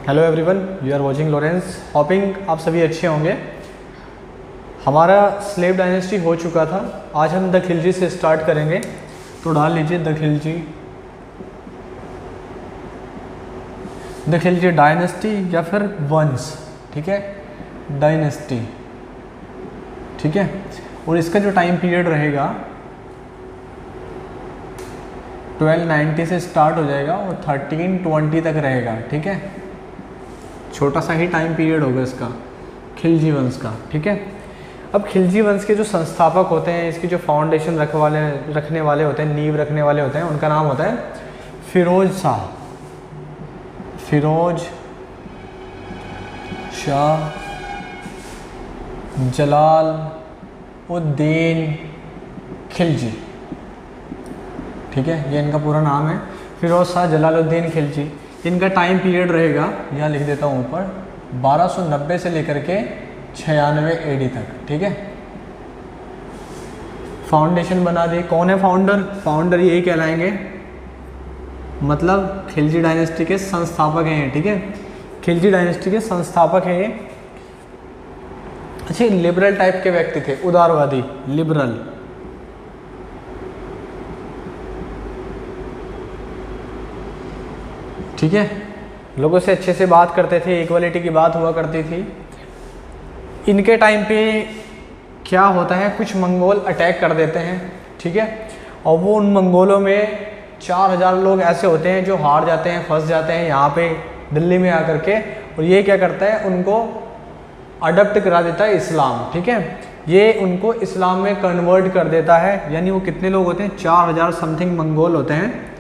Hello everyone, you are watching Lawrence. Hoping आप सभी अच्छे होंगे। हमारा स्लेव डायनेस्टी हो चुका था। आज हम द खिलजी से स्टार्ट करेंगे। तो डाल लीजिए द खिलजी डायनेस्टी या फिर वंश, ठीक है, डायनेस्टी, ठीक है। और इसका जो टाइम पीरियड रहेगा 1290 से स्टार्ट हो जाएगा और 1320 तक रहेगा, ठीक है। छोटा सा ही टाइम पीरियड होगा इसका, खिलजी वंश का, ठीक है। अब खिलजी वंश के जो संस्थापक होते हैं, इसकी जो फाउंडेशन रखने वाले होते हैं, नींव रखने वाले होते हैं, उनका नाम होता है फिरोज शाह जलालुद्दीन खिलजी, ठीक है। ये इनका पूरा नाम है, फिरोज शाह जलालुद्दीन खिलजी। इनका टाइम पीरियड रहेगा, यहाँ लिख देता हूँ ऊपर, 1290 से लेकर के 96 AD तक, ठीक है। फाउंडेशन बना दी। कौन है फाउंडर यही कहलाएंगे, मतलब खिलजी डायनेस्टी के संस्थापक हैं, ठीक है। खिलजी डायनेस्टी के संस्थापक हैं ये। अच्छे लिबरल टाइप के व्यक्ति थे, उदारवादी, लिबरल, ठीक है। लोगों से अच्छे से बात करते थे, इक्वलिटी की बात हुआ करती थी। इनके टाइम पे क्या होता है, कुछ मंगोल अटैक कर देते हैं, ठीक है। और वो उन मंगोलों में 4000 लोग ऐसे होते हैं जो हार जाते हैं, फंस जाते हैं यहाँ पे दिल्ली में आकर के। और ये क्या करता है, उनको अडप्ट करा देता है इस्लाम, ठीक है। ये उनको इस्लाम में कन्वर्ट कर देता है। यानी वो कितने लोग होते हैं, 4000 समथिंग मंगोल होते हैं,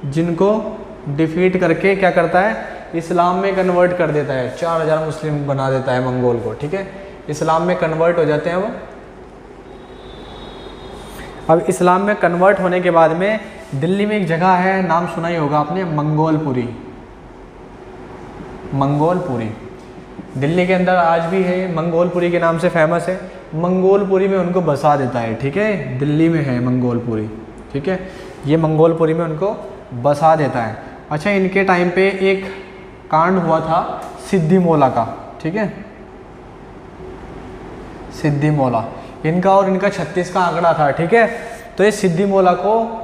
जिनको डिफीट करके क्या करता है, इस्लाम में कन्वर्ट कर देता है। 4000 मुस्लिम बना देता है मंगोल को, ठीक है। इस्लाम में कन्वर्ट हो जाते हैं वो। अब इस्लाम में कन्वर्ट होने के बाद में दिल्ली में एक जगह है, नाम सुना ही होगा आपने, मंगोलपुरी। दिल्ली के अंदर आज भी है, मंगोलपुरी के नाम से फेमस है। मंगोलपुरी में उनको बसा देता है, ठीक है। दिल्ली में है मंगोलपुरी, ठीक है। ये मंगोलपुरी में उनको बसा देता है। अच्छा, इनके टाइम पे एक कांड हुआ था सिद्दीमौला का, ठीक है। सिद्दीमौला इनका और इनका 36 का आंकड़ा था, ठीक है। तो ये सिद्दीमौला को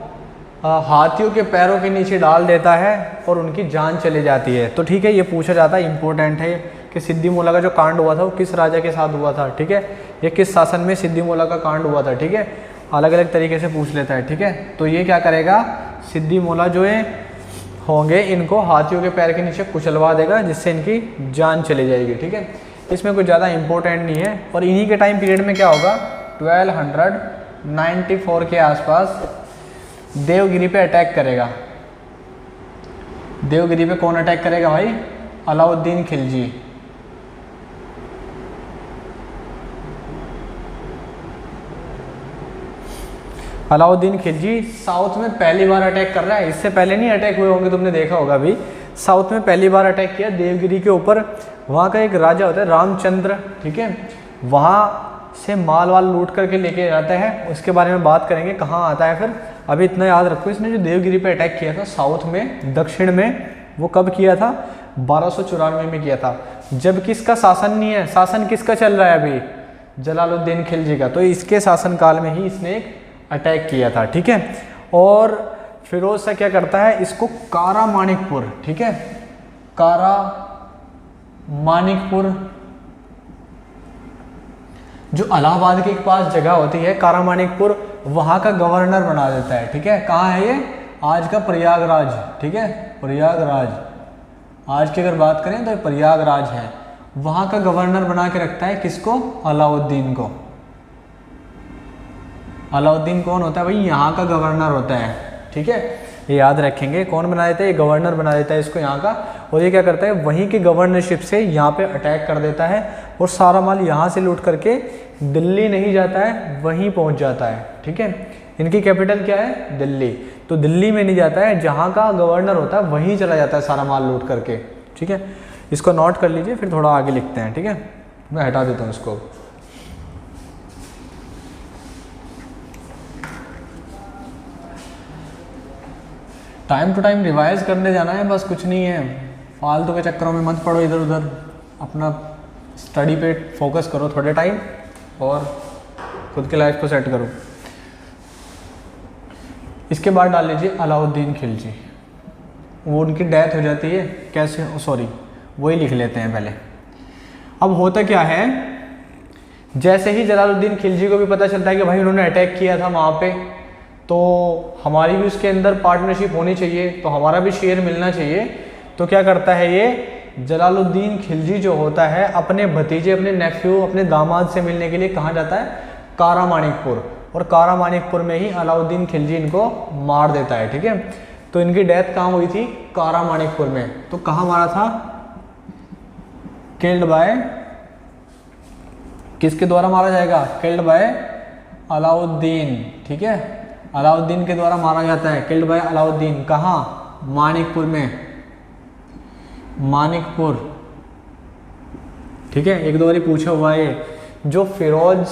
हाथियों के पैरों के नीचे डाल देता है और उनकी जान चली जाती है। तो ठीक है, ये पूछा जाता है, इंपॉर्टेंट है कि सिद्दीमौला का जो कांड हुआ था वो किस राजा के साथ हुआ था, ठीक है। ये किस शासन में सिद्दीमौला का कांड हुआ था, ठीक है। अलग अलग तरीके से पूछ लेता है, ठीक है। तो ये क्या करेगा, सिद्दीमौला जो है होंगे, इनको हाथियों के पैर के नीचे कुचलवा देगा, जिससे इनकी जान चली जाएगी, ठीक है। इसमें कुछ ज़्यादा इंपॉर्टेंट नहीं है। और इन्हीं के टाइम पीरियड में क्या होगा, 1294 के आसपास देवगिरी पे अटैक करेगा। देवगिरी पे कौन अटैक करेगा भाई, अलाउद्दीन खिलजी। अलाउद्दीन खिलजी साउथ में पहली बार अटैक कर रहा है। इससे पहले नहीं अटैक हुए होंगे, तुमने देखा होगा अभी। साउथ में पहली बार अटैक किया देवगिरी के ऊपर। वहाँ का एक राजा होता है रामचंद्र, ठीक है। वहाँ से माल वाल लूट करके लेके जाता है, उसके बारे में बात करेंगे, कहाँ आता है फिर। अभी इतना याद रखो, इसने जो देवगिरी पे अटैक किया था साउथ में, दक्षिण में, वो कब किया था, 1294 में किया था। जब किसका शासन नहीं है, शासन किसका चल रहा है अभी, जलालुद्दीन खिलजी का। तो इसके शासनकाल में ही इसने एक अटैक किया था, ठीक है। और फिरोज शाह क्या करता है, इसको कारा मानिकपुर, ठीक है, कारा मानिकपुर, जो इलाहाबाद के पास जगह होती है कारा मानिकपुर, वहाँ का गवर्नर बना देता है, ठीक है। कहाँ है ये, आज का प्रयागराज, ठीक है, प्रयागराज। आज की अगर बात करें तो प्रयागराज है। वहाँ का गवर्नर बना के रखता है किसको, अलाउद्दीन को। अलाउद्दीन कौन होता है भाई, यहाँ का गवर्नर होता है, ठीक है। ये याद रखेंगे, कौन बना देता है, ये गवर्नर बना देता है इसको यहाँ का। और ये क्या करता है, वहीं की गवर्नरशिप से यहाँ पे अटैक कर देता है और सारा माल यहाँ से लूट करके दिल्ली नहीं जाता है, वहीं पहुँच जाता है, ठीक है। इनकी कैपिटल क्या है, दिल्ली। तो दिल्ली में नहीं जाता है, जहाँ का गवर्नर होता है वहीं चला जाता है सारा माल लूट करके, ठीक है। इसको नोट कर लीजिए, फिर थोड़ा आगे लिखते हैं, ठीक है। मैं हटा देता हूँ इसको। टाइम टू टाइम रिवाइज करने जाना है, बस कुछ नहीं है। फालतू के चक्करों में मत पड़ो इधर उधर, अपना स्टडी पे फोकस करो थोड़े टाइम और खुद के लाइफ को सेट करो। इसके बाद डाल लीजिए अलाउद्दीन खिलजी। वो उनकी डेथ हो जाती है कैसे, सॉरी वही लिख लेते हैं पहले। अब होता क्या है, जैसे ही जलालुद्दीन खिलजी को भी पता चलता है कि भाई उन्होंने अटैक किया था वहाँ पे, तो हमारी भी उसके अंदर पार्टनरशिप होनी चाहिए, तो हमारा भी शेयर मिलना चाहिए। तो क्या करता है ये जलालुद्दीन खिलजी जो होता है अपने भतीजे, अपने नेफ्यू, अपने दामाद से मिलने के लिए कहाँ जाता है, कारा मानिकपुर। और कारा मानिकपुर में ही अलाउद्दीन खिलजी इनको मार देता है। ठीक है, तो इनकी डेथ कहाँ हुई थी, कारा मानिकपुर में। तो कहाँ मारा था, किल्ड बाय, किसके द्वारा मारा जाएगा, किल्ड बाय अलाउद्दीन। ठीक है, अलाउद्दीन के द्वारा मारा जाता है, किल्ड बाय अलाउद्दीन। कहाँ, मानिकपुर में, मानिकपुर। ठीक है, एक दो बारी पूछा हुआ है। जो फिरोज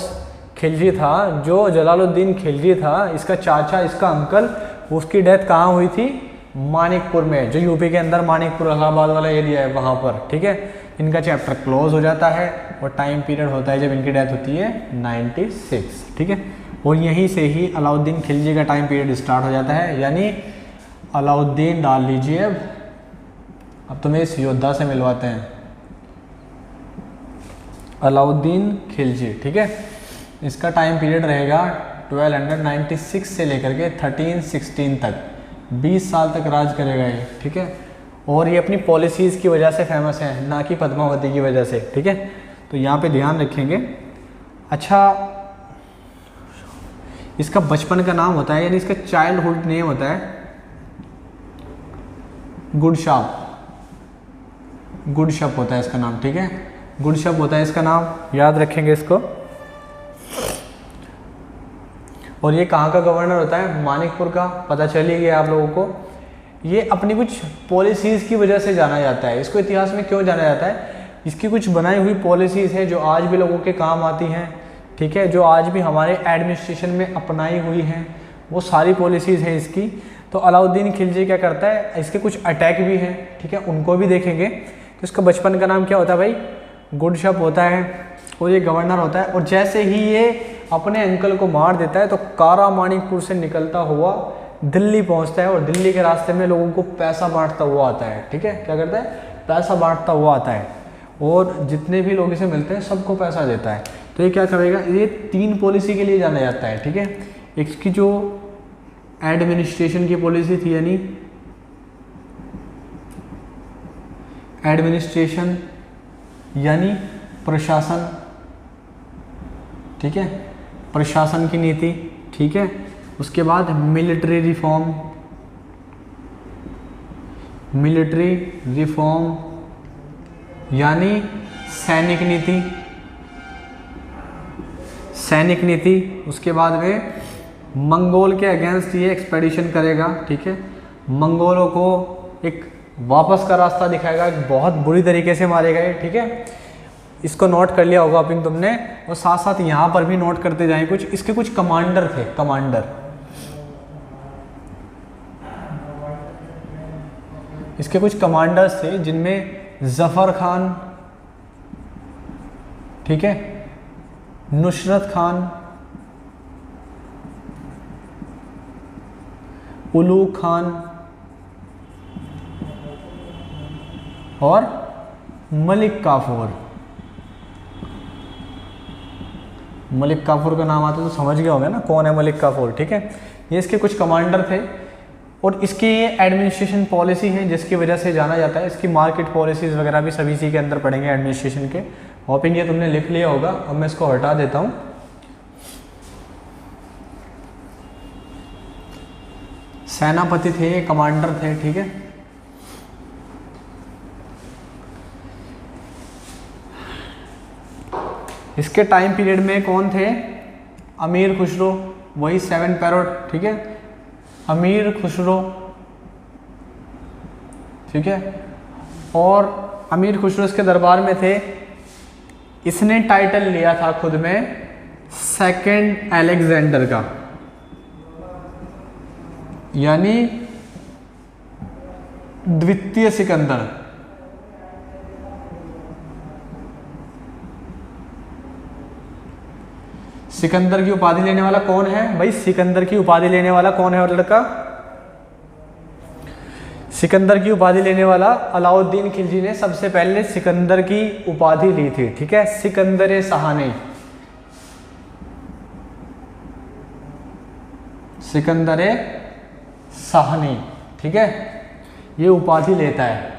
खिलजी था, जो जलालुद्दीन खिलजी था, इसका चाचा, इसका अंकल, उसकी डेथ कहाँ हुई थी, मानिकपुर में, जो यूपी के अंदर मानिकपुर इलाहाबाद वाला एरिया है वहाँ पर। ठीक है, इनका चैप्टर क्लोज हो जाता है और टाइम पीरियड होता है जब इनकी डेथ होती है 96। ठीक है, और यहीं से ही अलाउद्दीन खिलजी का टाइम पीरियड स्टार्ट हो जाता है। यानी अलाउद्दीन डाल लीजिए। अब तुम्हें इस योद्धा से मिलवाते हैं, अलाउद्दीन खिलजी। ठीक है, इसका टाइम पीरियड रहेगा 1296 से लेकर के 1316 तक, 20 साल तक राज करेगा ये। ठीक है, और ये अपनी पॉलिसीज़ की वजह से फेमस है, ना कि पद्मावती की वजह से। ठीक है, तो यहाँ पे ध्यान रखेंगे। अच्छा, इसका बचपन का नाम होता है, यानी इसका चाइल्डहुड नेम होता है गुडशाप, गुडशप होता है इसका नाम। ठीक है, गुडशप होता है इसका नाम, याद रखेंगे इसको। और ये कहाँ का गवर्नर होता है, मानिकपुर का, पता चल ही गया आप लोगों को। ये अपनी कुछ पॉलिसीज़ की वजह से जाना जाता है। इसको इतिहास में क्यों जाना जाता है, इसकी कुछ बनाई हुई पॉलिसीज़ हैं जो आज भी लोगों के काम आती हैं। ठीक है, जो आज भी हमारे एडमिनिस्ट्रेशन में अपनाई हुई हैं, वो सारी पॉलिसीज़ हैं इसकी। तो अलाउद्दीन खिलजी क्या करता है, इसके कुछ अटैक भी हैं। ठीक है, उनको भी देखेंगे। तो इसका बचपन का नाम क्या होता है भाई, गुडशप होता है, और ये गवर्नर होता है। और जैसे ही ये अपने अंकल को मार देता है तो कारा मानिकपुर से निकलता हुआ दिल्ली पहुंचता है, और दिल्ली के रास्ते में लोगों को पैसा बांटता हुआ आता है। ठीक है, क्या करता है, पैसा बांटता हुआ आता है, और जितने भी लोग इसे मिलते हैं सबको पैसा देता है। तो ये क्या करेगा, ये 3 पॉलिसी के लिए जाना जाता है। ठीक है, इसकी जो एडमिनिस्ट्रेशन की पॉलिसी थी, यानी एडमिनिस्ट्रेशन यानी प्रशासन। ठीक है, प्रशासन की नीति। ठीक है, उसके बाद मिलिट्री रिफॉर्म, मिलिट्री रिफॉर्म यानी सैनिक नीति, सैनिक नीति। उसके बाद में मंगोल के अगेंस्ट ये एक्सपेडिशन करेगा। ठीक है, मंगोलों को एक वापस का रास्ता दिखाएगा, एक बहुत बुरी तरीके से मारेगा ये। ठीक है, इसको नोट कर लिया होगा अभी तुमने, और साथ साथ यहाँ पर भी नोट करते जाएं। कुछ इसके कुछ कमांडर थे, कमांडर, इसके कुछ कमांडर्स थे जिनमें जफर खान, ठीक है, नुसरत खान, उलू खान और मलिक काफूर। मलिक काफूर का नाम आता तो समझ गए होंगे ना कौन है मलिक काफूर। ठीक है, ये इसके कुछ कमांडर थे, और इसकी ये एडमिनिस्ट्रेशन पॉलिसी है जिसकी वजह से जाना जाता है। इसकी मार्केट पॉलिसीज़ वगैरह भी सभी इसी के अंदर पढ़ेंगे एडमिनिस्ट्रेशन के। होपिंग ये तुमने लिख लिया होगा। अब मैं इसको हटा देता हूँ। सेनापति थे, कमांडर थे। ठीक है, इसके टाइम पीरियड में कौन थे, अमीर खुसरो, वही 7 पैरोट। ठीक है, अमीर खुसरो। ठीक है, और अमीर खुसरो इसके दरबार में थे। इसने टाइटल लिया था खुद में सेकंड अलेक्जेंडर का, यानी द्वितीय सिकंदर। सिकंदर की उपाधि लेने वाला कौन है भाई? सिकंदर की उपाधि लेने वाला कौन है और लड़का? सिकंदर की उपाधि लेने वाला अलाउद्दीन खिलजी ने सबसे पहले सिकंदर की उपाधि ली थी, ठीक है, सिकंदर सहानी। सिकंदर साहनी, ठीक है, ये उपाधि लेता है।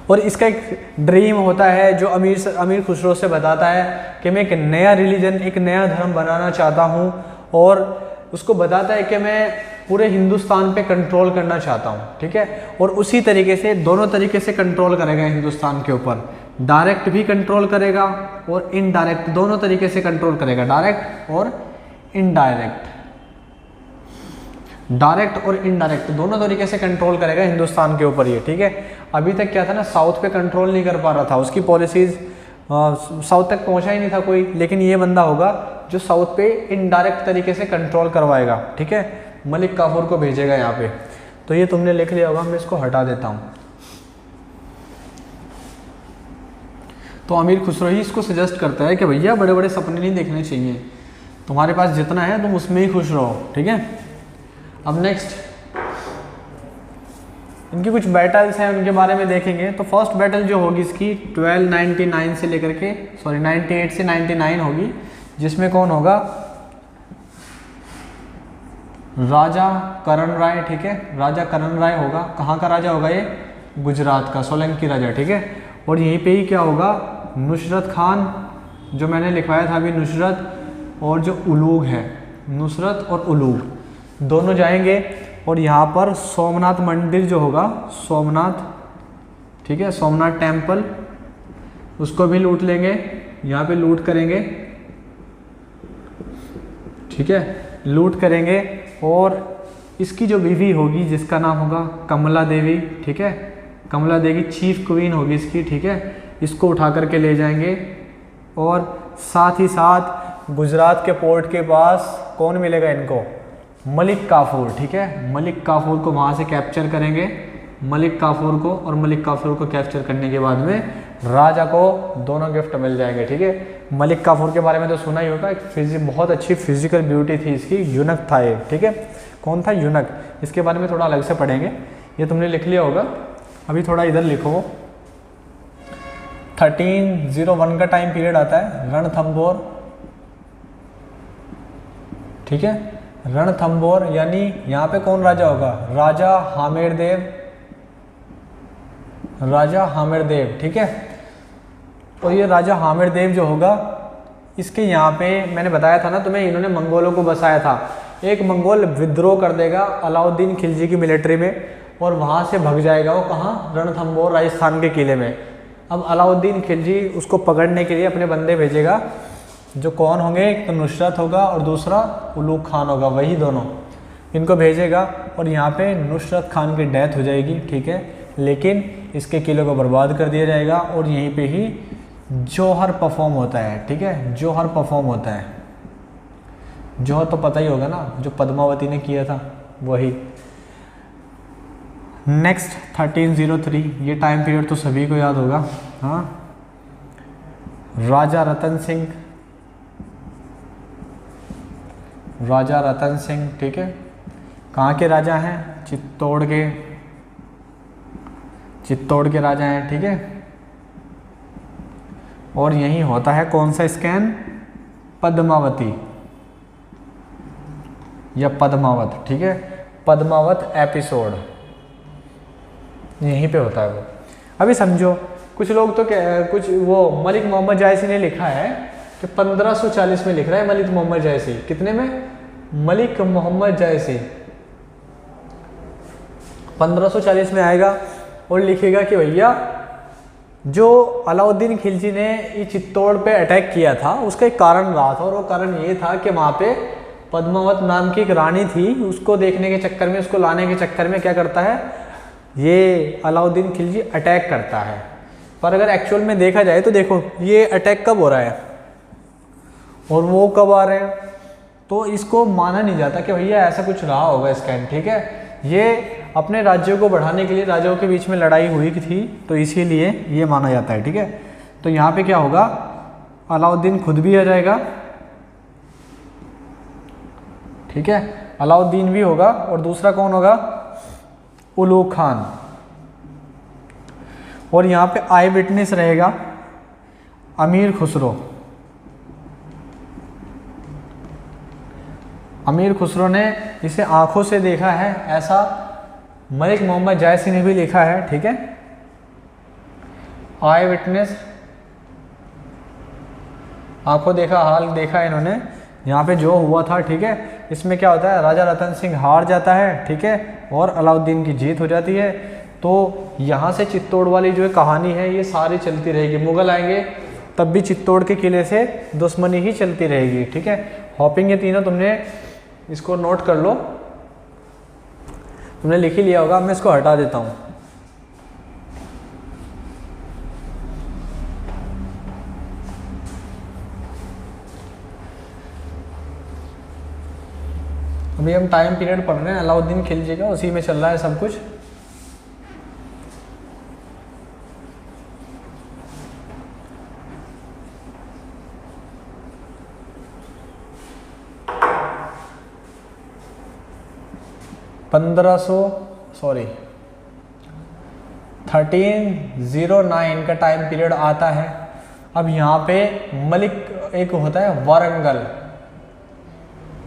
और इसका एक ड्रीम होता है जो अमीर खुसरो से बताता है कि मैं एक नया रिलीजन, एक नया धर्म बनाना चाहता हूँ, और उसको बताता है कि मैं पूरे हिंदुस्तान पे कंट्रोल करना चाहता हूँ, ठीक है। और उसी तरीके से दोनों तरीके से कंट्रोल करेगा हिंदुस्तान के ऊपर, डायरेक्ट भी कंट्रोल करेगा और इनडायरेक्ट, दोनों तरीके से कंट्रोल करेगा, डायरेक्ट और इनडायरेक्ट, डायरेक्ट और इनडायरेक्ट दोनों तरीके से कंट्रोल करेगा हिंदुस्तान के ऊपर ये, ठीक है। अभी तक क्या था ना, साउथ पे कंट्रोल नहीं कर पा रहा था, उसकी पॉलिसीज साउथ तक पहुंचा ही नहीं था कोई, लेकिन ये बंदा होगा जो साउथ पे इनडायरेक्ट तरीके से कंट्रोल करवाएगा, ठीक है। मलिक काफूर को भेजेगा यहाँ पे, तो ये तुमने लिख लिया होगा, मैं इसको हटा देता हूँ। तो अमीर खुसरो ही इसको सजेस्ट करता है कि भैया बड़े बड़े सपने नहीं देखने चाहिए, तुम्हारे पास जितना है तुम उसमें ही खुश रहो, ठीक है। अब नेक्स्ट इनकी कुछ बैटल्स हैं, उनके बारे में देखेंगे। तो फर्स्ट बैटल जो होगी इसकी 1299 से लेकर के 98 से 99 होगी, जिसमें कौन होगा? राजा करण राय, ठीक है, राजा करण राय होगा। कहाँ का राजा होगा ये? गुजरात का, सोलंकी राजा, ठीक है। और यहीं पे ही क्या होगा? नुसरत खान, जो मैंने लिखवाया था अभी, नुसरत और जो उलूग है, नुसरत और उलूग दोनों जाएंगे, और यहाँ पर सोमनाथ मंदिर जो होगा, सोमनाथ, ठीक है, सोमनाथ टेम्पल, उसको भी लूट लेंगे, यहाँ पे लूट करेंगे, ठीक है, लूट करेंगे। और इसकी जो बीवी होगी जिसका नाम होगा कमला देवी, ठीक है, कमला देवी चीफ क्वीन होगी इसकी, ठीक है, इसको उठा करके ले जाएंगे। और साथ ही साथ गुजरात के पोर्ट के पास कौन मिलेगा इनको? मलिक काफूर, ठीक है, मलिक काफूर को वहाँ से कैप्चर करेंगे, मलिक काफूर को। और मलिक काफूर को कैप्चर करने के बाद में राजा को दोनों गिफ्ट मिल जाएंगे, ठीक है। मलिक काफूर के बारे में तो सुना ही होगा, एक बहुत अच्छी फिजिकल ब्यूटी थी इसकी, यूनक था ये, ठीक है। कौन था? यूनक। इसके बारे में थोड़ा अलग से पढ़ेंगे, ये तुमने लिख लिया होगा। अभी थोड़ा इधर लिखो, 1301 का टाइम पीरियड आता है, रणथंबोर, ठीक है, रणथंबोर। यानी यहाँ पे कौन राजा होगा? राजा हामिरदेव, राजा हामिरदेव, ठीक है। और ये राजा हामिरदेव जो होगा, इसके यहाँ पे मैंने बताया था ना तुम्हें, इन्होंने मंगोलों को बसाया था। एक मंगोल विद्रोह कर देगा अलाउद्दीन खिलजी की मिलिट्री में, और वहाँ से भग जाएगा वो कहाँ? रणथंबोर, राजस्थान के किले में। अब अलाउद्दीन खिलजी उसको पकड़ने के लिए अपने बंदे भेजेगा, जो कौन होंगे? एक तो नुसरत होगा और दूसरा उलूग खान होगा, वही दोनों, इनको भेजेगा। और यहाँ पे नुसरत खान की डेथ हो जाएगी, ठीक है, लेकिन इसके किले को बर्बाद कर दिया जाएगा। और यहीं पे ही जौहर परफॉर्म होता है, ठीक है, जौहर परफॉर्म होता है। जौहर तो पता ही होगा ना, जो पद्मावती ने किया था, वही। नेक्स्ट 1303, ये टाइम पीरियड तो सभी को याद होगा, हाँ, राजा रतन सिंह, राजा रतन सिंह, ठीक है, कहाँ के राजा हैं? चित्तौड़ के, चित्तौड़ के राजा हैं, ठीक है। और यही होता है कौन सा स्कैन? पद्मावती या पद्मावत, ठीक है, पद्मावत एपिसोड यहीं पे होता है वो। अभी समझो, कुछ लोग तो कुछ वो मलिक मोहम्मद जायसी ने लिखा है कि 1540 में लिख रहा है मलिक मोहम्मद जायसी। कितने में? मलिक मोहम्मद जायसी 1540 में आएगा और लिखेगा कि भैया जो अलाउद्दीन खिलजी ने ये चित्तौड़ पे अटैक किया था, उसका एक कारण रहा था, और वो कारण ये था कि वहाँ पे पद्मावत नाम की एक रानी थी, उसको देखने के चक्कर में, उसको लाने के चक्कर में क्या करता है ये अलाउद्दीन खिलजी अटैक करता है। पर अगर एक्चुअल में देखा जाए तो देखो ये अटैक कब हो रहा है और वो कब आ रहे हैं, तो इसको माना नहीं जाता कि भैया ऐसा कुछ रहा होगा स्कैन, ठीक है। ये अपने राज्यों को बढ़ाने के लिए राजाओं के बीच में लड़ाई हुई थी, तो इसीलिए ये माना जाता है, ठीक है। तो यहाँ पे क्या होगा, अलाउद्दीन खुद भी आ जाएगा ठीक है, अलाउद्दीन भी होगा। और दूसरा कौन होगा? उलूग खान। और यहाँ पे आई विटनेस रहेगा अमीर खुसरो। अमीर खुसरो ने इसे आंखों से देखा है, ऐसा मलिक मोहम्मद जायसी ने भी लिखा है। ठीक है, आई विटनेस, आंखों देखा, हाल देखा है इन्होंने यहाँ पे जो हुआ था। ठीक है, इसमें क्या होता है, राजा रतन सिंह हार जाता है। ठीक है, और अलाउद्दीन की जीत हो जाती है। तो यहाँ से चित्तौड़ वाली जो कहानी है ये सारी चलती रहेगी। मुगल आएंगे तब भी चित्तौड़ के किले से दुश्मनी ही चलती रहेगी। ठीक है, हॉपिंग ये तीनों तुमने इसको नोट कर लो, तुमने लिख ही लिया होगा। मैं इसको हटा देता हूँ। अभी हम टाइम पीरियड पढ़ रहे हैं, अलाउद्दीन खिलजी का, उसी में चल रहा है सब कुछ। सॉरी 1309 का टाइम पीरियड आता है। अब यहाँ पे मलिक एक होता है वारंगल,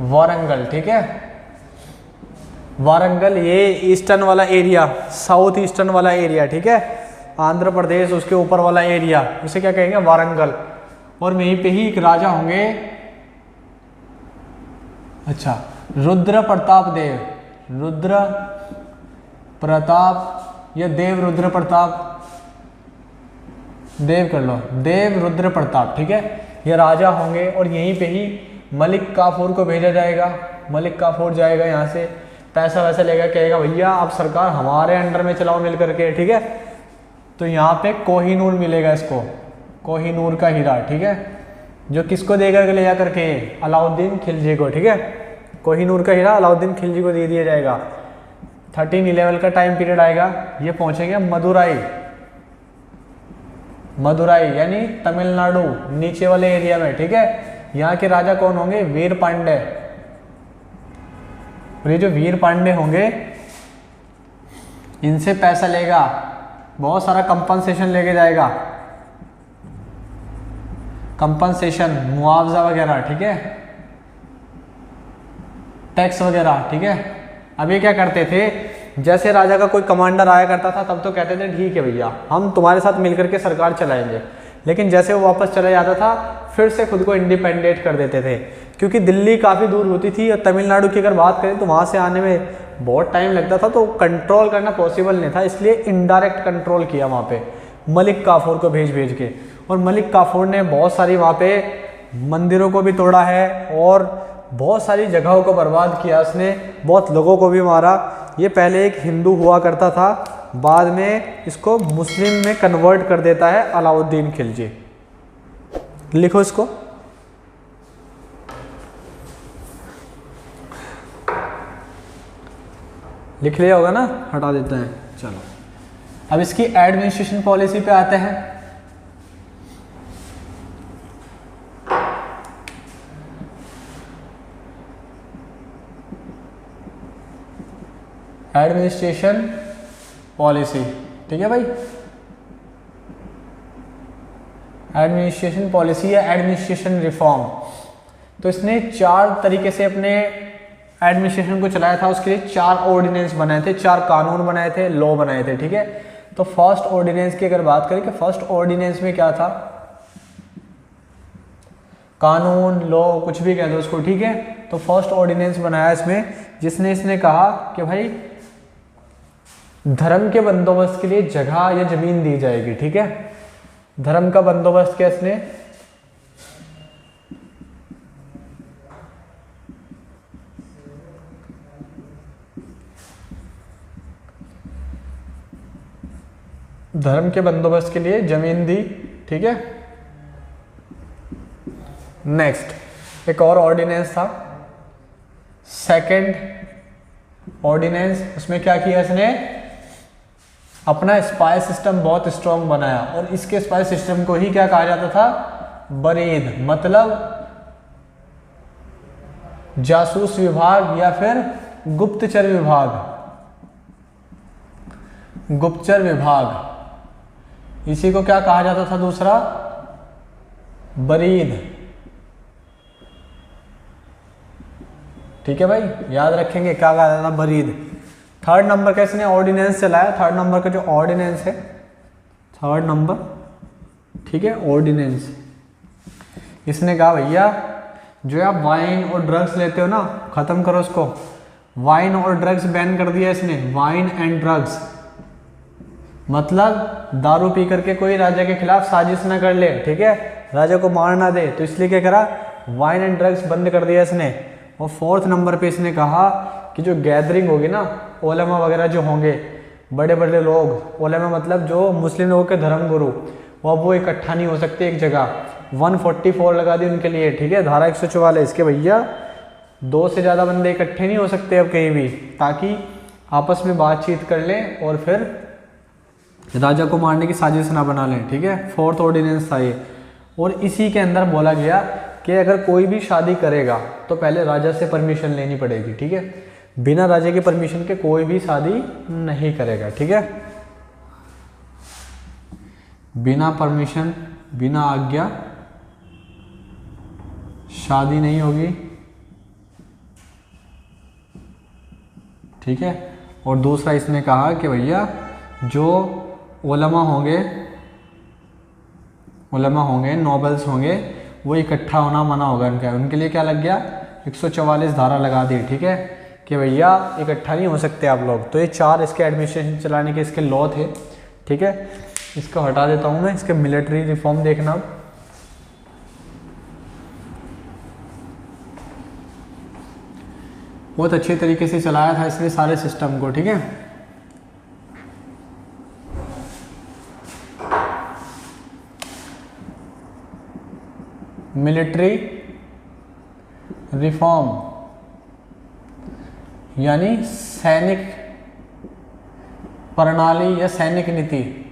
वारंगल। ठीक है, वारंगल ये ईस्टर्न वाला एरिया, साउथ ईस्टर्न वाला एरिया। ठीक है, आंध्र प्रदेश उसके ऊपर वाला एरिया, उसे क्या कहेंगे? वारंगल। और वहीं पे ही एक राजा होंगे, अच्छा, रुद्र प्रताप देव, रुद्र प्रताप या देव रुद्र प्रताप, देव कर लो, देव रुद्र प्रताप। ठीक है, ये राजा होंगे। और यहीं पे ही मलिक काफूर को भेजा जाएगा। मलिक काफूर जाएगा यहाँ से, पैसा वैसा लेगा, कहेगा भैया आप सरकार हमारे अंडर में चलाओ मिल करके। ठीक है, तो यहाँ पे कोहिनूर मिलेगा इसको, कोहिनूर का हीरा। ठीक है, जो किसको दे करके ले जा करके? अलाउद्दीन खिलजी को। ठीक है, कोहिनूर का हीरा अलाउद्दीन खिलजी को दे दिया जाएगा। 1311 का टाइम पीरियड आएगा, ये पहुंचेंगे मदुराई, मदुराई यानी तमिलनाडु नीचे वाले एरिया में। ठीक है, यहाँ के राजा कौन होंगे? वीर पांडे। और ये जो वीर पांडे होंगे इनसे पैसा लेगा, बहुत सारा कंपनसेशन लेके जाएगा, कंपनसेशन, मुआवजा वगैरह। ठीक है, टैक्स वगैरह। ठीक है, अब ये क्या करते थे, जैसे राजा का कोई कमांडर आया करता था तब तो कहते थे ठीक है भैया हम तुम्हारे साथ मिलकर के सरकार चलाएंगे। लेकिन जैसे वो वापस चला जाता था फिर से खुद को इंडिपेंडेंट कर देते थे, क्योंकि दिल्ली काफ़ी दूर होती थी और तमिलनाडु की अगर बात करें तो वहाँ से आने में बहुत टाइम लगता था, तो कंट्रोल करना पॉसिबल नहीं था। इसलिए इनडायरेक्ट कंट्रोल किया वहाँ पे मलिक काफूर को भेज भेज के। और मलिक काफूर ने बहुत सारी वहाँ पे मंदिरों को भी तोड़ा है और बहुत सारी जगहों को बर्बाद किया उसने, बहुत लोगों को भी मारा। ये पहले एक हिंदू हुआ करता था, बाद में इसको मुस्लिम में कन्वर्ट कर देता है अलाउद्दीन खिलजी। लिखो इसको, लिख लिया होगा ना, हटा देते हैं। चलो अब इसकी एडमिनिस्ट्रेशन पॉलिसी पे आते हैं। एडमिनिस्ट्रेशन पॉलिसी, ठीक है भाई, एडमिनिस्ट्रेशन पॉलिसी या एडमिनिस्ट्रेशन रिफॉर्म। तो इसने 4 तरीके से अपने एडमिनिस्ट्रेशन को चलाया था। उसके लिए 4 ऑर्डिनेंस बनाए थे, 4 कानून बनाए थे, लॉ बनाए थे। ठीक है, तो फर्स्ट ऑर्डिनेंस की अगर बात करें कि फर्स्ट ऑर्डिनेंस में क्या था, कानून, लॉ, कुछ भी कह दो उसको। ठीक है, तो फर्स्ट ऑर्डिनेंस बनाया इसमें, जिसने इसने कहा कि भाई धर्म के बंदोबस्त के लिए जगह या जमीन दी जाएगी। ठीक है, धर्म का बंदोबस्त किया इसने, धर्म के बंदोबस्त के लिए जमीन दी। ठीक है, नेक्स्ट एक और ऑर्डिनेंस था, सेकंड ऑर्डिनेंस। उसमें क्या किया इसने, अपना स्पाई सिस्टम बहुत स्ट्रॉन्ग बनाया। और इसके स्पाई सिस्टम को ही क्या कहा जाता था, बरीद, मतलब जासूस विभाग या फिर गुप्तचर विभाग, गुप्तचर विभाग। इसी को क्या कहा जाता था दूसरा, बरीद। ठीक है भाई, याद रखेंगे क्या कहा जाता था, बरीद। थर्ड नंबर का इसने ऑर्डिनेंस चलाया, थर्ड नंबर का जो ऑर्डिनेंस है, थर्ड नंबर, ठीक है, ऑर्डिनेंस। इसने कहा भैया जो आप वाइन और ड्रग्स लेते हो ना, खत्म करो उसको। वाइन और ड्रग्स बैन कर दिया इसने, वाइन एंड ड्रग्स। मतलब दारू पी करके कोई राजा के खिलाफ साजिश ना कर ले, ठीक है, राजा को मार ना दे, तो इसलिए क्या करा, वाइन एंड ड्रग्स बंद कर दिया इसने। और फोर्थ नंबर पे इसने कहा कि जो गैदरिंग होगी ना, उलमा वगैरह जो होंगे, बड़े बड़े लोग, उलमा मतलब जो मुस्लिम लोगों के धर्म गुरु, वो इकट्ठा नहीं हो सकते एक जगह। 144 लगा दी उनके लिए, ठीक है, धारा 144 के भैया 2 से ज़्यादा बंदे इकट्ठे नहीं हो सकते अब कहीं भी, ताकि आपस में बातचीत कर लें और फिर राजा को मारने की साजिश ना बना लें, ठीक है। फोर्थ ऑर्डिनेंस था ये। और इसी के अंदर बोला गया कि अगर कोई भी शादी करेगा तो पहले राजा से परमिशन लेनी पड़ेगी, ठीक है, बिना राजा की परमिशन के कोई भी शादी नहीं करेगा, ठीक है, बिना परमिशन, बिना आज्ञा शादी नहीं होगी, ठीक है। और दूसरा इसने कहा कि भैया जो उलमा होंगे, नोबल्स होंगे, वो इकट्ठा होना मना होगा उनके लिए क्या लग गया, 144 धारा लगा दी, ठीक है, कि भैया इकट्ठा नहीं हो सकते आप लोग। तो ये 4 इसके एडमिनिस्ट्रेशन चलाने के इसके लॉ थे, ठीक है। इसको हटा देता हूँ मैं, इसके मिलिट्री रिफॉर्म देखना। बहुत अच्छे तरीके से चलाया था इसने सारे सिस्टम को, ठीक है। मिलिट्री रिफॉर्म यानी सैनिक प्रणाली या सैनिक नीति,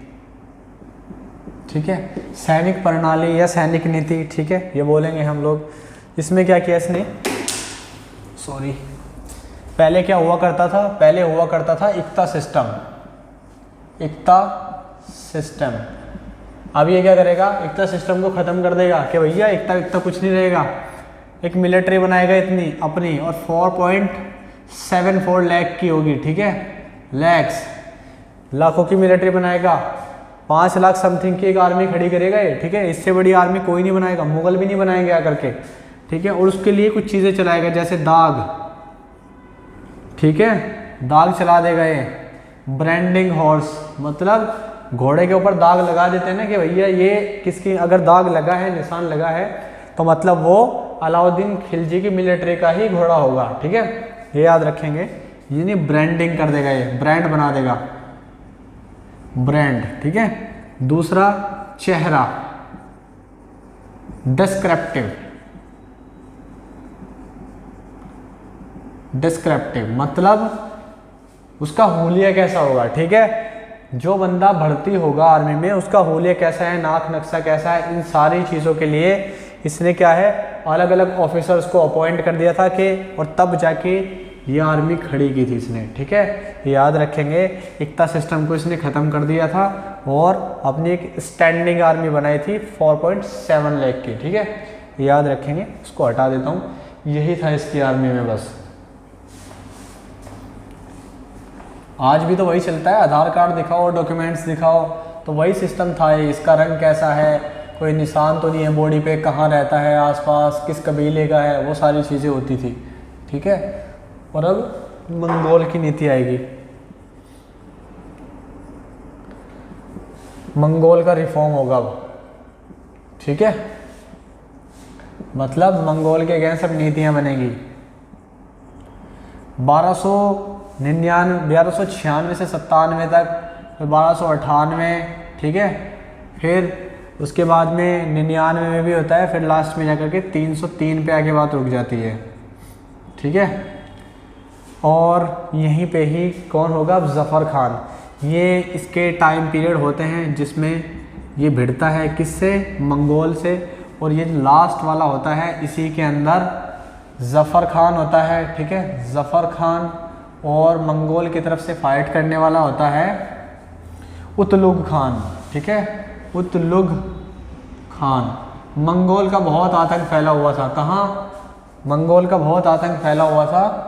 ठीक है, सैनिक प्रणाली या सैनिक नीति, ठीक है, ये बोलेंगे हम लोग। इसमें क्या किया इसने, सॉरी, पहले क्या हुआ करता था, पहले हुआ करता था इक्ता सिस्टम, इक्ता सिस्टम। अब ये क्या करेगा, इक्ता सिस्टम को ख़त्म कर देगा कि भैया इक्ता कुछ नहीं रहेगा, एक मिलिट्री बनाएगा इतनी अपनी, और 4.74 लाख की होगी, ठीक है, लैक्स, लाखों की मिलिट्री बनाएगा, 5 लाख समथिंग की एक आर्मी खड़ी करेगा ये, ठीक है। इससे बड़ी आर्मी कोई नहीं बनाएगा, मुगल भी नहीं बनाएंगे आकर के, ठीक है। और उसके लिए कुछ चीज़ें चलाएगा जैसे दाग, ठीक है, दाग चला देगा ये। ब्रांडिंग हॉर्स मतलब घोड़े के ऊपर दाग लगा देते हैं ना कि भैया ये किसकी, अगर दाग लगा है, निशान लगा है, तो मतलब वो अलाउद्दीन खिलजी की मिलिट्री का ही घोड़ा होगा, ठीक है, ये याद रखेंगे। ये नहीं, ब्रांडिंग कर देगा ये, ब्रांड बना देगा, ब्रांड, ठीक है। दूसरा चेहरा, डिस्क्रिप्टिव, डिस्क्रिप्टिव मतलब उसका हुलिया कैसा होगा, ठीक है, जो बंदा भर्ती होगा आर्मी में उसका हुलिया कैसा है, नाक नक्शा कैसा है, इन सारी चीज़ों के लिए इसने क्या है, अलग अलग ऑफिसर्स को अपॉइंट कर दिया था कि, और तब जाके ये आर्मी खड़ी की थी इसने, ठीक है, याद रखेंगे। इक्ता सिस्टम को इसने ख़त्म कर दिया था और अपनी एक स्टैंडिंग आर्मी बनाई थी 4.7 लाख की, ठीक है, याद रखेंगे। इसको हटा देता हूँ, यही था इसकी आर्मी में बस। आज भी तो वही चलता है, आधार कार्ड दिखाओ, डॉक्यूमेंट्स दिखाओ, तो वही सिस्टम था। इसका रंग कैसा है, कोई निशान तो नहीं है बॉडी पे, कहाँ रहता है आसपास, किस कबीले का है, वो सारी चीज़ें होती थी, ठीक है। और अब मंगोल की नीति आएगी, मंगोल का रिफॉर्म होगा अब, ठीक है, मतलब मंगोल के अगेंस्ट अब नीतियाँ बनेगी। 1296 से 97 तक, फिर 1298, ठीक है, फिर उसके बाद में 99 में भी होता है, फिर लास्ट में जाकर के 303 पे आके बात रुक जाती है, ठीक है। और यहीं पे ही कौन होगा अब, ज़फ़र खान। ये इसके टाइम पीरियड होते हैं जिसमें ये भिड़ता है किससे, मंगोल से। और ये लास्ट वाला होता है, इसी के अंदर जफ़र खान होता है, ठीक है, जफ़र खान। और मंगोल की तरफ से फाइट करने वाला होता है उतलुग खान, ठीक है, उतलुग खान। मंगोल का बहुत आतंक फैला हुआ था, कहाँ? मंगोल का बहुत आतंक फैला हुआ था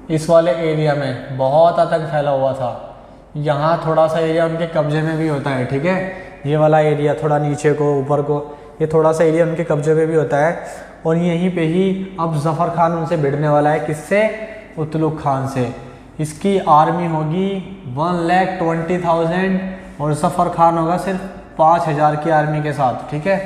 इस वाले एरिया में, बहुत आतंक फैला हुआ था। यहाँ थोड़ा सा एरिया उनके कब्जे में भी होता है, ठीक है, ये वाला एरिया थोड़ा नीचे को ऊपर को, ये थोड़ा सा एरिया उनके कब्जे में भी होता है। और यहीं पे ही अब जफ़र खान उनसे भिड़ने वाला है, किससे? उतलुग खान से। इसकी आर्मी होगी 1,20,000 और जफ़र खान होगा सिर्फ 5,000 की आर्मी के साथ, ठीक है।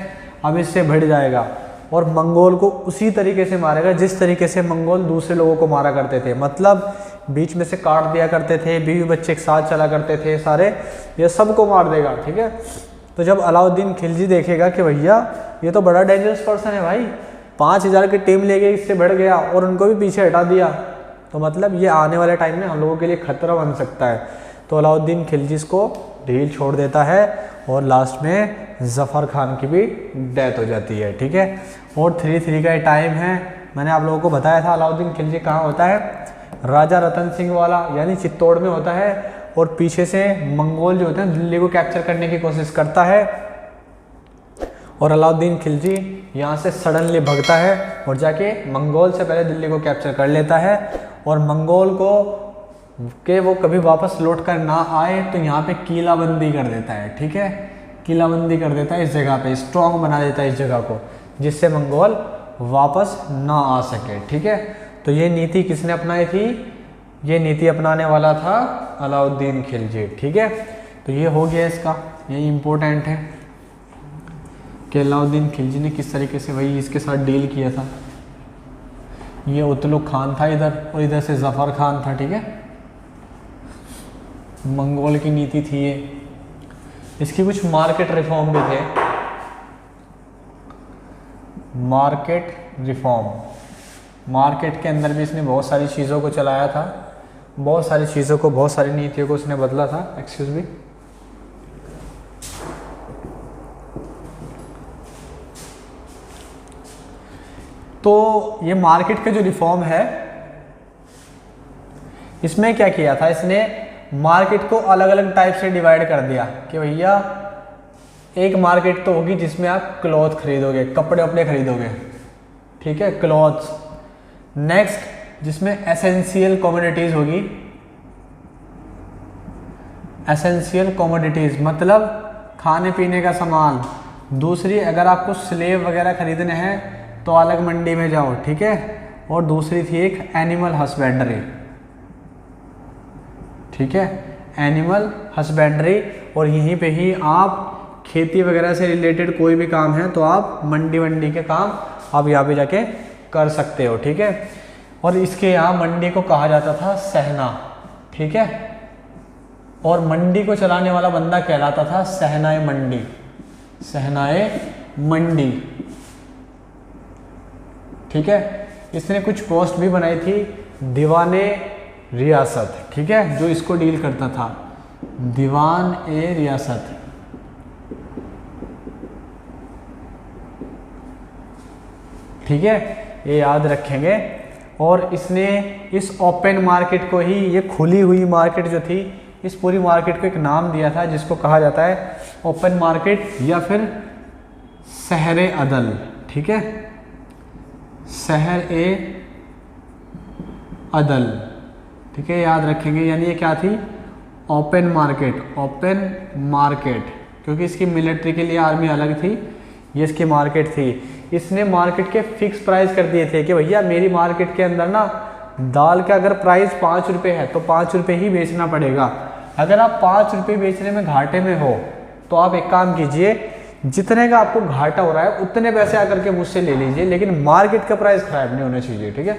अब इससे भिड़ जाएगा और मंगोल को उसी तरीके से मारेगा जिस तरीके से मंगोल दूसरे लोगों को मारा करते थे, मतलब बीच में से काट दिया करते थे, बीवी बच्चे एक साथ चला करते थे सारे, ये सबको मार देगा, ठीक है। तो जब अलाउद्दीन खिलजी देखेगा कि भैया ये तो बड़ा डेंजरस पर्सन है भाई, 5,000 की टीम लेके इससे बढ़ गया और उनको भी पीछे हटा दिया, तो मतलब ये आने वाले टाइम में हम लोगों के लिए खतरा बन सकता है। तो अलाउद्दीन खिलजी इसको ढील छोड़ देता है और लास्ट में जफ़र खान की भी डेथ हो जाती है, ठीक है। और 3-3 का टाइम है, मैंने आप लोगों को बताया था अलाउद्दीन खिलजी कहाँ होता है, राजा रतन सिंह वाला यानी चित्तौड़ में होता है। और पीछे से मंगोल जो होते हैं दिल्ली को कैप्चर करने की कोशिश करता है और अलाउद्दीन खिलजी यहाँ से सडनली भगता है और जाके मंगोल से पहले दिल्ली को कैप्चर कर लेता है। और मंगोल को कि वो कभी वापस लौट कर ना आए तो यहाँ पे किलाबंदी कर देता है, ठीक है, किलाबंदी कर देता है इस जगह पे, स्ट्रॉन्ग बना देता है इस जगह को, जिससे मंगोल वापस ना आ सके, ठीक है। तो ये नीति किसने अपनाई थी? ये नीति अपनाने वाला था अलाउद्दीन खिलजी, ठीक है। तो ये हो गया इसका, ये इम्पोर्टेंट है कि अलाउद्दीन खिलजी ने किस तरीके से वही इसके साथ डील किया था। ये उतलुग खान था इधर और इधर से जफ़र खान था, ठीक है, मंगोल की नीति थी ये। इसकी कुछ मार्केट रिफॉर्म भी थे, मार्केट रिफॉर्म, मार्केट के अंदर भी इसने बहुत सारी चीज़ों को चलाया था, बहुत सारी चीज़ों को, बहुत सारी नीतियों को इसने बदला था। एक्सक्यूज मी, तो ये मार्केट का जो रिफॉर्म है इसमें क्या किया था, इसने मार्केट को अलग अलग टाइप से डिवाइड कर दिया कि भैया एक मार्केट तो होगी जिसमें आप क्लॉथ खरीदोगे, कपड़े वपड़े खरीदोगे, ठीक है, क्लॉथ्स। नेक्स्ट जिसमें एसेंशियल कमोडिटीज़ होगी, एसेंशियल कमोडिटीज़ मतलब खाने पीने का सामान। दूसरी, अगर आपको स्लेव वगैरह खरीदने हैं तो अलग मंडी में जाओ, ठीक है। और दूसरी थी एक एनिमल हस्बेंड्री, ठीक है, एनिमल हस्बेंड्री। और यहीं पे ही आप खेती वगैरह से रिलेटेड कोई भी काम है तो आप मंडी वंडी के काम आप यहाँ पे जाके कर सकते हो, ठीक है। और इसके यहाँ मंडी को कहा जाता था सहना, ठीक है, और मंडी को चलाने वाला बंदा कहलाता था सहनाए मंडी, सहनाए मंडी, ठीक है। इसने कुछ पोस्ट भी बनाई थी, दीवाने रियासत, ठीक है, जो इसको डील करता था, दीवान ए रियासत, ठीक है, ये याद रखेंगे। और इसने इस ओपन मार्केट को ही, ये खुली हुई मार्केट जो थी, इस पूरी मार्केट को एक नाम दिया था जिसको कहा जाता है ओपन मार्केट या फिर शहर-ए अदल, ठीक है, शहर-ए अदल, ठीक है, याद रखेंगे। यानी ये क्या थी? ओपन मार्केट, ओपन मार्केट, क्योंकि इसकी मिलिट्री के लिए आर्मी अलग थी, ये इसकी मार्केट थी। इसने मार्केट के फिक्स प्राइस कर दिए थे कि भैया मेरी मार्केट के अंदर ना दाल का अगर प्राइस 5 रुपये है तो 5 रुपये ही बेचना पड़ेगा। अगर आप 5 रुपये बेचने में घाटे में हो तो आप एक काम कीजिए, जितने का आपको घाटा हो रहा है उतने पैसे आकर के मुझसे ले लीजिए, लेकिन मार्केट का प्राइस खराब नहीं होना चाहिए, ठीक है।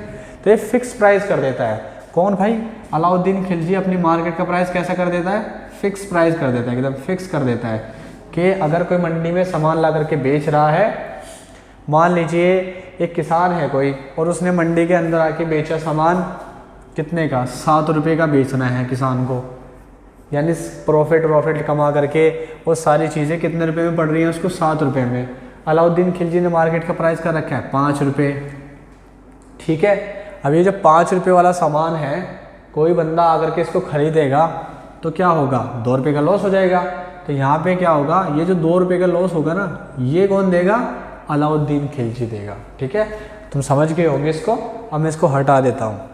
तो ये फिक्स प्राइस कर देता है। कौन भाई? अलाउद्दीन खिलजी अपनी मार्केट का प्राइस कैसा कर देता है? फिक्स प्राइस कर देता है, एकदम फिक्स कर देता है कि अगर कोई मंडी में सामान ला करके बेच रहा है, मान लीजिए एक किसान है कोई और उसने मंडी के अंदर आके बेचा सामान कितने का, 7 रुपये का बेचना है किसान को, यानी प्रॉफिट कमा करके वो सारी चीज़ें कितने रुपए में पड़ रही हैं उसको, 7 रुपये में। अलाउद्दीन खिलजी ने मार्केट का प्राइस कर रखा है 5 रुपये, ठीक है। अब ये जो 5 रुपये वाला सामान है, कोई बंदा आकर के इसको खरीदेगा तो क्या होगा, 2 रुपये का लॉस हो जाएगा। तो यहाँ पे क्या होगा, ये जो 2 रुपये का लॉस होगा ना, ये कौन देगा, अलाउद्दीन खिलजी देगा, ठीक है। तुम समझ गए होंगे इसको। अब मैं इसको हटा देता हूँ।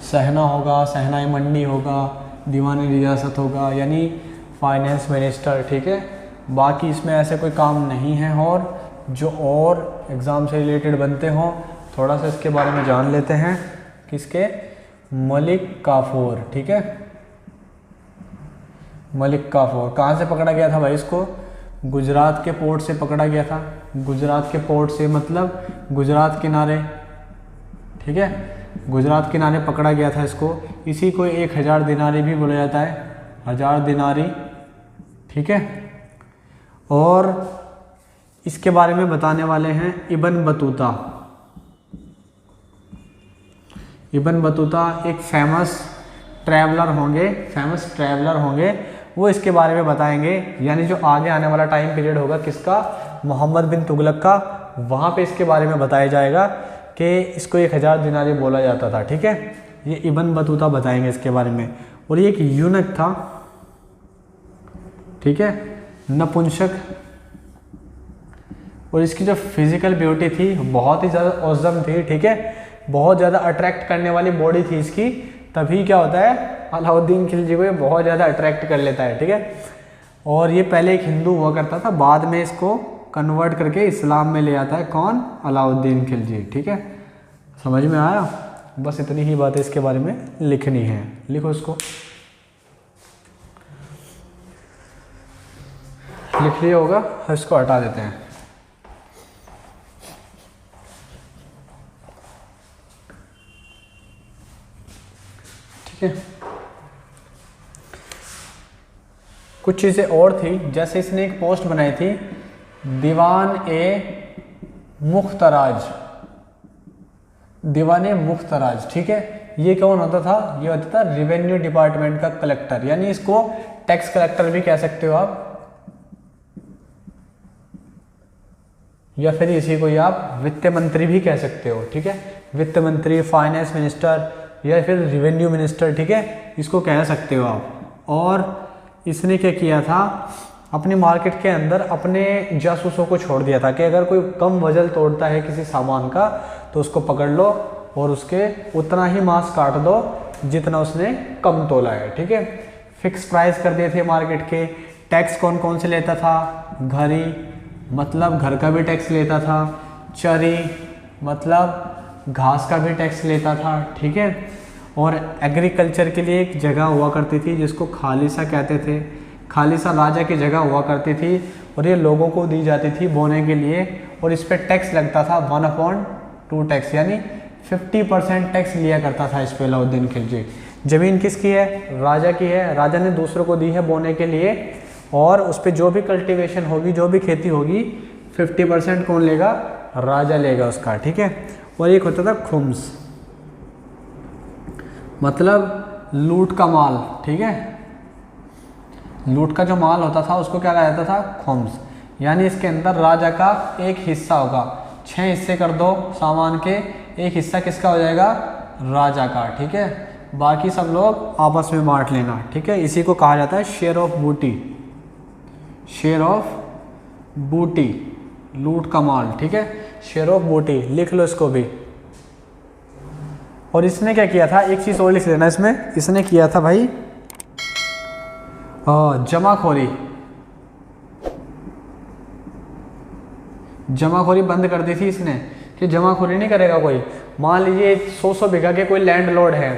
सहना होगा, सहनाई मंडी होगा, दीवानी रियासत होगा, यानी फाइनेंस मिनिस्टर, ठीक है। बाकी इसमें ऐसे कोई काम नहीं है। और जो और एग्ज़ाम से रिलेटेड बनते हों, थोड़ा सा इसके बारे में जान लेते हैं। किसके, मलिक काफूर, ठीक है। मलिक काफूर कहाँ से पकड़ा गया था भाई इसको, गुजरात के पोर्ट से पकड़ा गया था। गुजरात के पोर्ट से मतलब गुजरात किनारे, ठीक है, गुजरात किनारे पकड़ा गया था इसको। इसी को 1000 दिनारी भी बोला जाता है, 1000 दिनारी, ठीक है। और इसके बारे में बताने वाले हैं इब्न बतूता। इब्न बतूता एक फेमस ट्रैवलर होंगे, वो इसके बारे में बताएंगे। यानी जो आगे आने वाला टाइम पीरियड होगा किसका, मोहम्मद बिन तुगलक का, वहाँ पे इसके बारे में बताया जाएगा कि इसको 1000 दिनारी बोला जाता था, ठीक है। ये इब्न बतूता बताएंगे इसके बारे में। और ये एक यूनक था, ठीक है, नपुंसक। और इसकी जो फिजिकल ब्यूटी थी बहुत ही ज़्यादा औसम थी, ठीक है, बहुत ज़्यादा अट्रैक्ट करने वाली बॉडी थी इसकी। तभी क्या होता है, अलाउद्दीन खिलजी को ये बहुत ज़्यादा अट्रैक्ट कर लेता है, ठीक है। और ये पहले एक हिंदू हुआ करता था, बाद में इसको कन्वर्ट करके इस्लाम में ले आता है, कौन, अलाउद्दीन खिलजी, ठीक है। समझ में आया, बस इतनी ही बातें इसके बारे में लिखनी है, लिखो इसको। लिख लिया होगा, इसको हटा देते हैं। ठीक है, कुछ चीज़ें और थी, जैसे इसने एक पोस्ट बनाई थी, दीवान ए मुख्तराज, ठीक है। ये कौन होता था, ये होता था रेवेन्यू डिपार्टमेंट का कलेक्टर, यानी इसको टैक्स कलेक्टर भी कह सकते हो आप, या फिर इसी को आप वित्त मंत्री भी कह सकते हो, ठीक है। वित्त मंत्री, फाइनेंस मिनिस्टर या फिर रेवेन्यू मिनिस्टर, ठीक है, इसको कह सकते हो आप। और इसने क्या किया था, अपनी मार्केट के अंदर अपने जासूसों को छोड़ दिया था कि अगर कोई कम वजन तोड़ता है किसी सामान का तो उसको पकड़ लो और उसके उतना ही मांस काट दो जितना उसने कम तोला है, ठीक है। फिक्स प्राइस कर दिए थे मार्केट के। टैक्स कौन कौन से लेता था, घरी मतलब घर का भी टैक्स लेता था, चरी मतलब घास का भी टैक्स लेता था, ठीक है। और एग्रीकल्चर के लिए एक जगह हुआ करती थी जिसको खालिसा कहते थे, खालिसा राजा की जगह हुआ करती थी और ये लोगों को दी जाती थी बोने के लिए। और इस पर टैक्स लगता था 1/2 टैक्स, यानी 50% टैक्स लिया करता था इस पर अलाउद्दीन खिलजी। ज़मीन किसकी है, राजा की है, राजा ने दूसरों को दी है बोने के लिए। और उस पर जो भी कल्टीवेशन होगी, जो भी खेती होगी, 50% कौन लेगा, राजा लेगा उसका, ठीक है। और एक होता था खुम्स, मतलब लूट का माल, ठीक है। लूट का जो माल होता था उसको क्या कहा जाता था, खुम्स। यानी इसके अंदर राजा का एक हिस्सा होगा, 6 हिस्से कर दो सामान के, एक हिस्सा किसका हो जाएगा, राजा का, ठीक है। बाकी सब लोग आपस में बांट लेना, ठीक है। इसी को कहा जाता है शेयर ऑफ बूटी, शेयर ऑफ बूटी, लूट का माल, ठीक है, शेयर ऑफ बूटी, लिख लो इसको भी। और इसने क्या किया था, एक चीज़ और लिख लेना इसमें, इसने किया था भाई जमाखोरी, जमाखोरी बंद कर दी थी इसने कि जमाखोरी नहीं करेगा कोई। मान लीजिए 100 बीघा के कोई लैंड लॉर्ड है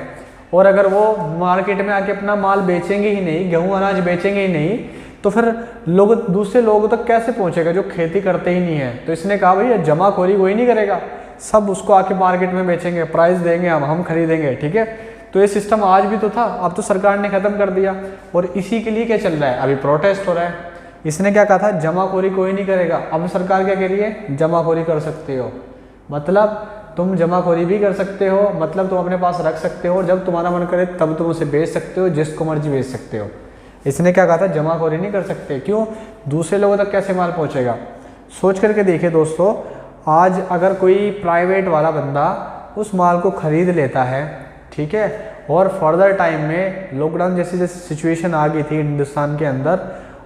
और अगर वो मार्केट में आके अपना माल बेचेंगे ही नहीं, गेहूं अनाज बेचेंगे ही नहीं, तो फिर लोग दूसरे लोगों तक कैसे पहुंचेगा जो खेती करते ही नहीं है। तो इसने कहा भाई जमाखोरी कोई नहीं करेगा, सब उसको आके मार्केट में बेचेंगे, प्राइस देंगे, हम खरीदेंगे, ठीक है। तो ये सिस्टम आज भी तो था, अब तो सरकार ने ख़त्म कर दिया। और इसी के लिए क्या चल रहा है, अभी प्रोटेस्ट हो रहा है। इसने क्या कहा था, जमाखोरी कोई नहीं करेगा। अब सरकार क्या कह रही है, जमाखोरी कर सकते हो, मतलब तुम जमाखोरी भी कर सकते हो, मतलब तुम अपने पास रख सकते हो, जब तुम्हारा मन करे तब तुम उसे बेच सकते हो, जिसको मर्जी बेच सकते हो। इसने क्या कहा था, जमाखोरी नहीं कर सकते। क्यों, दूसरे लोगों तक कैसे माल पहुंचेगा। सोच करके देखिए दोस्तों, आज अगर कोई प्राइवेट वाला बंदा उस माल को खरीद लेता है, ठीक है, और फर्दर टाइम में लॉकडाउन जैसी जैसी सिचुएशन आ गई थी हिंदुस्तान के अंदर,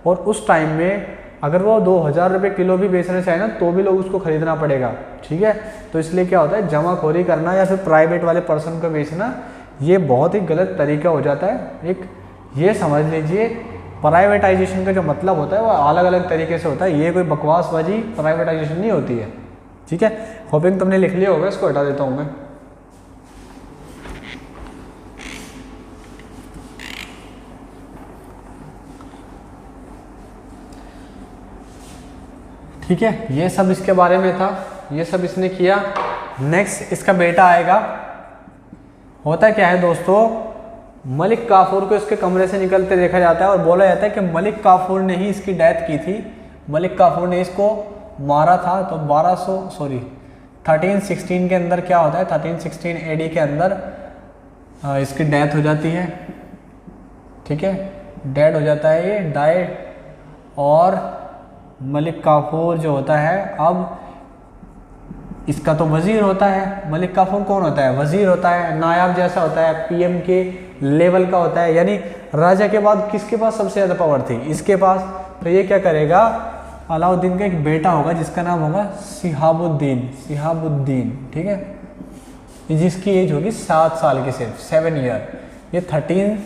और उस टाइम में अगर वो 2000 रुपये किलो भी बेचना चाहे ना तो भी लोग उसको खरीदना पड़ेगा, ठीक है। तो इसलिए क्या होता है, जमाखोरी करना या फिर प्राइवेट वाले पर्सन को बेचना, ये बहुत ही गलत तरीका हो जाता है। एक ये समझ लीजिए, प्राइवेटाइजेशन का जो मतलब होता है वो अलग अलग तरीके से होता है, ये कोई बकवासबाजी प्राइवेटाइजेशन नहीं होती है, ठीक है। होपिंग तुमने लिख लिया होगा, इसको हटा देता हूँ मैं। ठीक है, ये सब इसके बारे में था, ये सब इसने किया। नेक्स्ट इसका बेटा आएगा। होता क्या है दोस्तों, मलिक काफूर को इसके कमरे से निकलते देखा जाता है और बोला जाता है कि मलिक काफूर ने ही इसकी डेथ की थी, मलिक काफूर ने इसको मारा था। तो 1316 के अंदर क्या होता है, 1316 AD के अंदर इसकी डेथ हो जाती है, ठीक है, डेड हो जाता है, ये डाइड। और मलिक काफूर जो होता है, अब इसका तो वजीर होता है। मलिक काफूर कौन होता है, वजीर होता है, नायाब जैसा होता है, PM के लेवल का होता है, यानी राजा के बाद किसके पास सबसे ज़्यादा पावर थी, इसके पास। तो ये क्या करेगा, अलाउद्दीन का एक बेटा होगा जिसका नाम होगा शिहाबुद्दीन, शिहाबुद्दीन, ठीक है, जिसकी एज होगी 7 साल की, सिर्फ 7 ईयर। ये 13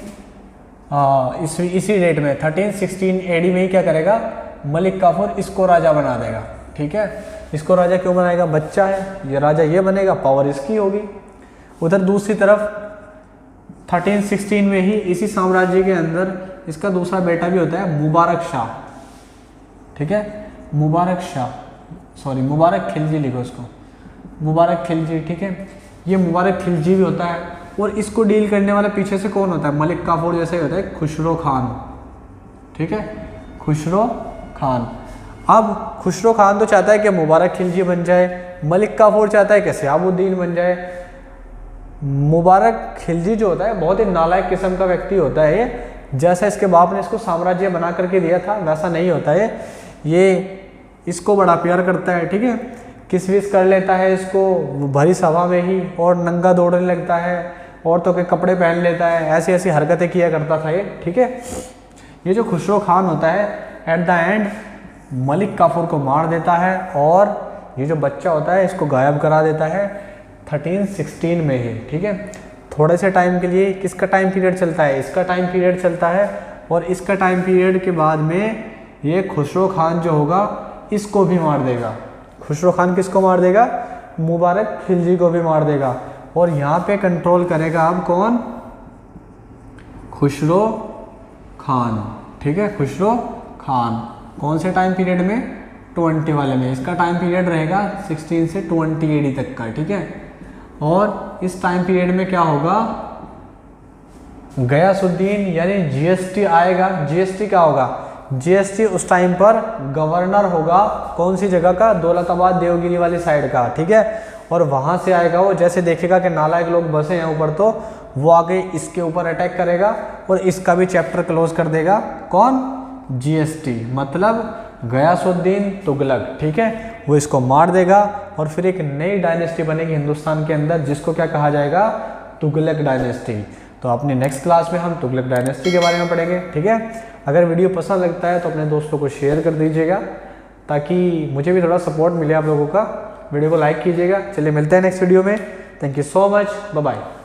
इसी डेट में 1316 AD में ही क्या करेगा, मलिक काफूर इसको राजा बना देगा, ठीक है। इसको राजा क्यों बनाएगा, बच्चा है, ये राजा ये बनेगा, पावर इसकी होगी। उधर दूसरी तरफ 1316 में ही इसी साम्राज्य के अंदर इसका दूसरा बेटा भी होता है, मुबारक शाह, ठीक है, मुबारक शाह, सॉरी मुबारक खिलजी लिखो इसको, मुबारक खिलजी, ठीक है। ये मुबारक खिलजी भी होता है, और इसको डील करने वाला पीछे से कौन होता है, मलिक काफूर जैसे ही होता है, खुसरो खान, ठीक है, खुसरो खान। अब खुसरो खान तो चाहता है कि मुबारक खिलजी बन जाए, मलिक काफूर चाहता है कि शिहाबुद्दीन बन जाए। मुबारक खिलजी जो होता है बहुत ही नालायक किस्म का व्यक्ति होता है, ये जैसा इसके बाप ने इसको साम्राज्य बना करके दिया था वैसा नहीं होता है, ये इसको बड़ा प्यार करता है, ठीक है, किस विस कर लेता है इसको भरी सभा में ही, और नंगा दौड़ने लगता है, औरतों के कपड़े पहन लेता है, ऐसी ऐसी हरकतें किया करता था ये, ठीक है। ये जो खुसरो खान होता है at the end Malik Kafur को मार देता है, और ये जो बच्चा होता है इसको गायब करा देता है 1316 में ही, ठीक है। थोड़े से टाइम के लिए किसका टाइम पीरियड चलता है, इसका टाइम पीरियड चलता है, और इसका टाइम पीरियड के बाद में ये खुसरो खान जो होगा इसको भी मार देगा। खुसरो खान किसको मार देगा, मुबारक खिलजी को भी मार देगा, और यहाँ पे कंट्रोल करेगा अब कौन, खुसरो खान, ठीक है, खुसरो खान। कौन से टाइम पीरियड में, 20 वाले में। इसका टाइम पीरियड रहेगा 16 से 20 AD तक का, ठीक है। और इस टाइम पीरियड में क्या होगा, गयासुद्दीन यानी GST आएगा। GST क्या होगा, GST उस टाइम पर गवर्नर होगा, कौन सी जगह का, दौलताबाद देवगिरी वाली साइड का, ठीक है। और वहाँ से आएगा वो, जैसे देखेगा कि नालायक लोग बसे हैं ऊपर, तो वो आके इसके ऊपर अटैक करेगा और इसका भी चैप्टर क्लोज कर देगा। कौन, GST मतलब गयासुद्दीन तुगलक, ठीक है, वो इसको मार देगा, और फिर एक नई डायनेस्टी बनेगी हिंदुस्तान के अंदर, जिसको क्या कहा जाएगा, तुगलक डायनेस्टी। तो अपनी नेक्स्ट क्लास में हम तुगलक डायनेस्टी के बारे में पढ़ेंगे, ठीक है। अगर वीडियो पसंद लगता है तो अपने दोस्तों को शेयर कर दीजिएगा, ताकि मुझे भी थोड़ा सपोर्ट मिले आप लोगों का। वीडियो को लाइक कीजिएगा। चलिए मिलते हैं नेक्स्ट वीडियो में। Thank you so much, bye bye.